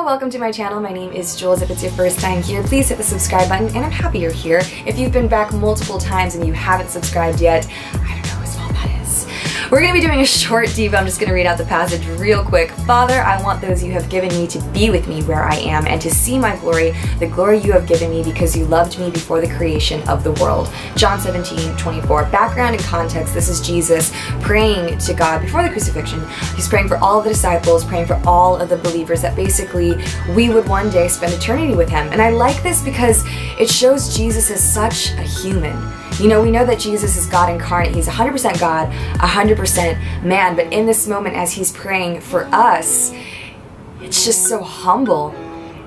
welcome to my channel. My name is Julz. If it's your first time here, please hit the subscribe button, and I'm happy you're here. If you've been back multiple times and you haven't subscribed yet, I don't know what that is. We're going to be doing a short devo. I'm just going to read out the passage real quick. Father, I want those you have given me to be with me where I am and to see my glory, the glory you have given me because you loved me before the creation of the world. John 17:24. Background and context. This is Jesus praying to God before the crucifixion. He's praying for all the disciples, praying for all of the believers that basically we would one day spend eternity with him. And I like this because it shows Jesus as such a human. You know, we know that Jesus is God incarnate. He's 100% God, 100% man. But in this moment, as he's praying for us, it's just so humble.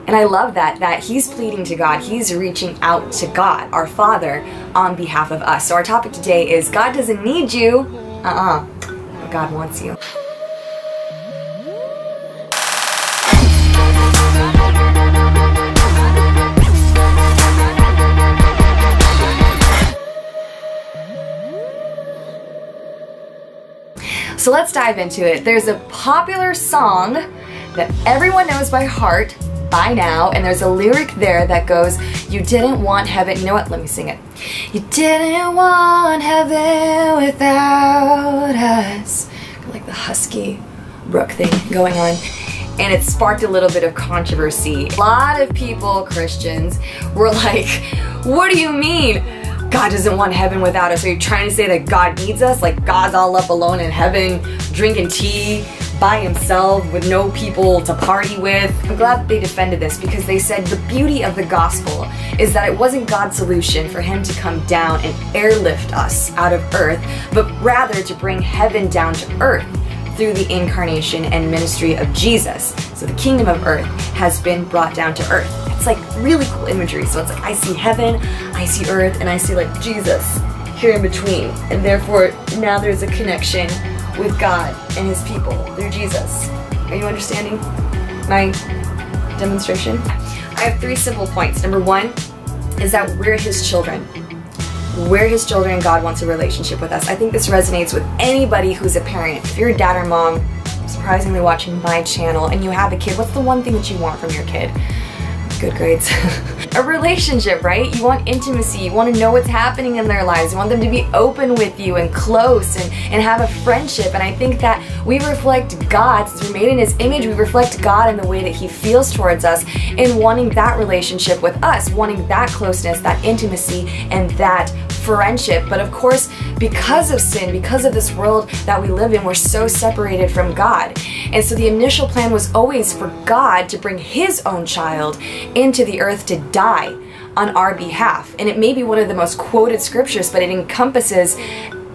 And I love that he's pleading to God. He's reaching out to God, our Father, on behalf of us. So our topic today is God doesn't need you, but God wants you. So let's dive into it. There's a popular song that everyone knows by heart by now, and there's a lyric there that goes, you didn't want heaven. You know what? Let me sing it. You didn't want heaven without us. Like the husky brook thing going on. And it sparked a little bit of controversy. A lot of people, Christians, were like, what do you mean? God doesn't want heaven without us. Are you trying to say that God needs us? Like God's all up alone in heaven, drinking tea by himself with no people to party with? I'm glad that they defended this because they said the beauty of the gospel is that it wasn't God's solution for him to come down and airlift us out of earth, but rather to bring heaven down to earth through the incarnation and ministry of Jesus. So the kingdom of earth has been brought down to earth. It's like really cool imagery. So it's like I see heaven, I see earth, and I see like Jesus here in between. And therefore now there's a connection with God and his people through Jesus. Are you understanding my demonstration? I have 3 simple points. Number 1 is that we're his children. We're his children and God wants a relationship with us. I think this resonates with anybody who's a parent. If you're a dad or mom, surprisingly watching my channel, and you have a kid, what's the one thing that you want from your kid? Good grades. A relationship, right? You want intimacy. You want to know what's happening in their lives. You want them to be open with you and close and have a friendship. And I think that we reflect God, since we're made in his image, we reflect God in the way that he feels towards us in wanting that relationship with us, wanting that closeness, that intimacy, and that friendship. But of course, because of sin, because of this world that we live in, we're so separated from God. And so the initial plan was always for God to bring his own child into the earth to die on our behalf. And it may be one of the most quoted scriptures, but it encompasses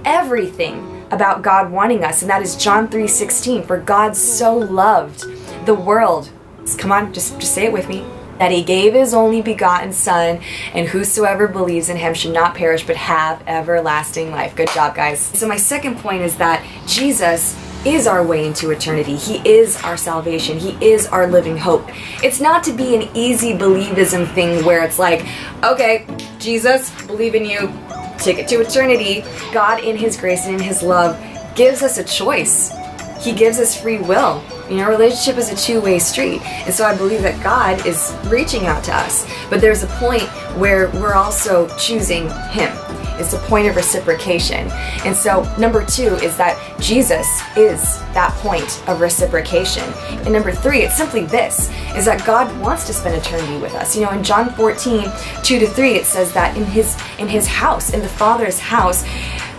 everything about God wanting us, and that is John 3:16. For God so loved the world. Come on, just say it with me. That he gave his only begotten son, and whosoever believes in him should not perish but have everlasting life. Good job, guys. So my second point is that Jesus is our way into eternity. He is our salvation. He is our living hope. It's not to be an easy believism thing where it's like, okay, Jesus, believe in you, ticket to eternity. God in his grace and in his love gives us a choice. He gives us free will. You know, relationship is a two-way street. And so I believe that God is reaching out to us. But there's a point where we're also choosing him. It's a point of reciprocation. And so number 2 is that Jesus is that point of reciprocation. And number 3, it's simply this, is that God wants to spend eternity with us. You know, in John 14:2-3, it says that in his house, in the Father's house,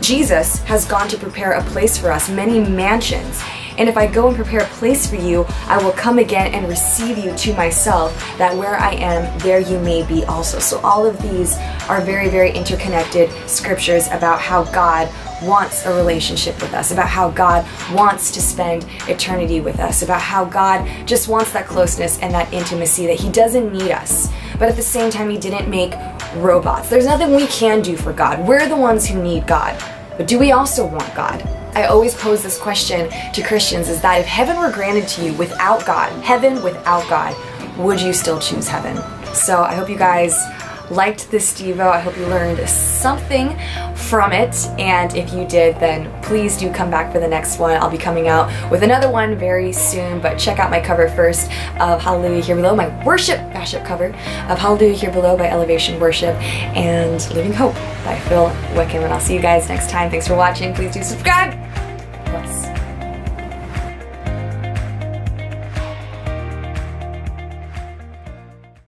Jesus has gone to prepare a place for us, many mansions. And if I go and prepare a place for you, I will come again and receive you to myself, that where I am, there you may be also. So all of these are very, very interconnected scriptures about how God wants a relationship with us, about how God wants to spend eternity with us, about how God just wants that closeness and that intimacy, that he doesn't need us. But at the same time, he didn't make robots. There's nothing we can do for God. We're the ones who need God. But do we also want God? I always pose this question to Christians, is that if heaven were granted to you without God, heaven without God, would you still choose heaven? So I hope you guys liked this Devo. I hope you learned something from it, and if you did, then please do come back for the next one. I'll be coming out with another one very soon, but check out my cover first of Hallelujah Here Below, my worship mashup cover of Hallelujah Here Below by Elevation Worship and Living Hope by Phil Wickham, and I'll see you guys next time. Thanks for watching. Please do subscribe. Bless.